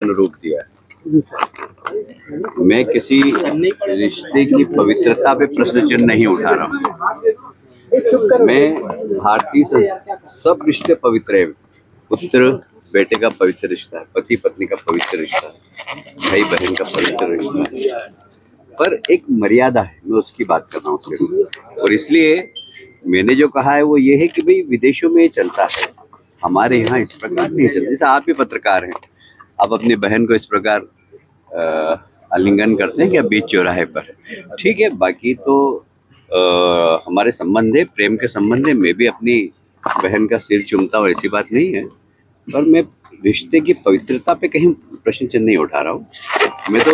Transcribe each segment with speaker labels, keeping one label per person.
Speaker 1: अनुरूप दिया है। मैं किसी रिश्ते की पवित्रता पे प्रश्न चिन्ह नहीं उठा रहा हूँ। मैं भारतीय सब रिश्ते पवित्र है। पुत्र बेटे का पवित्र रिश्ता है, पति पत्नी का पवित्र रिश्ता है, भाई बहन का पवित्र रिश्ता है, पर एक मर्यादा है। मैं उसकी बात कर रहा हूँ सिर्फ। और इसलिए मैंने जो कहा है वो ये है कि भाई विदेशों में ये चलता है, हमारे यहाँ इस प्रकार नहीं चलता। जैसे आप भी पत्रकार हैं, आप अपनी बहन को इस प्रकार आलिंगन करते हैं क्या बीच चौराहे पर? ठीक है, बाकी तो हमारे संबंध है, प्रेम के संबंध है। मैं भी अपनी बहन का सिर चूमता हूँ, ऐसी बात नहीं है। पर मैं रिश्ते की पवित्रता पे कहीं प्रश्न चिन्ह नहीं उठा रहा हूँ। मैं तो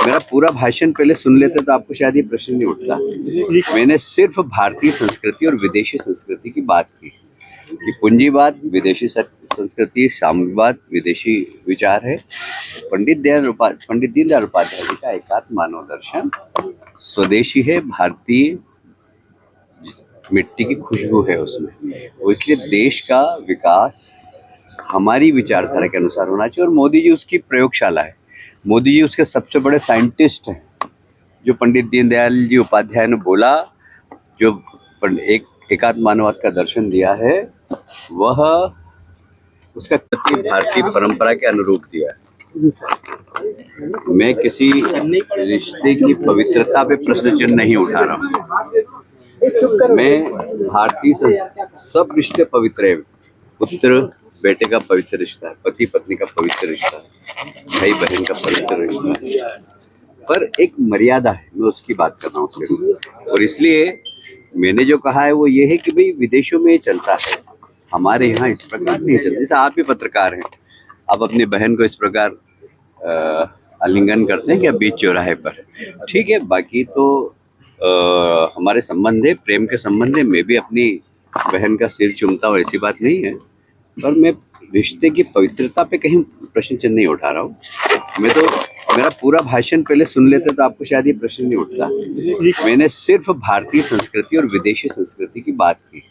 Speaker 1: मेरा पूरा भाषण पहले सुन लेते तो आपको शायद ये प्रश्न नहीं उठता। मैंने सिर्फ भारतीय संस्कृति और विदेशी संस्कृति की बात की कि पूंजीवाद विदेशी संस्कृति, साम्यवाद विदेशी विचार है। पंडित दीनदयाल उपाध्याय जी का एकात्म मानव दर्शन स्वदेशी है, भारतीय मिट्टी की खुशबू है उसमें। वो इसलिए देश का विकास हमारी विचारधारा के अनुसार होना चाहिए। और मोदी जी उसकी प्रयोगशाला है, मोदी जी उसके सबसे बड़े साइंटिस्ट हैं। जो पंडित दीनदयाल जी उपाध्याय ने बोला, जो एक एकात्म मानववाद का दर्शन दिया है, वह उसका भारतीय परंपरा के अनुरूप दिया है। मैं किसी रिश्ते की पवित्रता पे प्रश्न चिन्ह नहीं उठा रहा हूँ। मैं भारतीय सब रिश्ते पवित्र है। पुत्र बेटे का पवित्र रिश्ता है, पति पत्नी का पवित्र रिश्ता है, भाई बहन का पवित्र रिश्ता है, पर एक मर्यादा है। मैं उसकी बात कर रहा हूँ सिर्फ। और इसलिए मैंने जो कहा है वो ये है कि भाई विदेशों में ये चलता है, हमारे यहाँ इस प्रकार नहीं चलता। जैसे आप भी पत्रकार हैं, आप अपनी बहन को इस प्रकार आलिंगन करते हैं क्या बीच चौराहे पर? ठीक है, बाकी तो हमारे संबंध है, प्रेम के संबंध है। मैं भी अपनी बहन का सिर चूमता हूँ, ऐसी बात नहीं है। पर मैं रिश्ते की पवित्रता पे कहीं प्रश्न चिन्ह नहीं उठा रहा हूँ। मैं तो मेरा पूरा भाषण पहले सुन लेते तो आपको शायद ये प्रश्न नहीं उठता। मैंने सिर्फ भारतीय संस्कृति और विदेशी संस्कृति की बात की।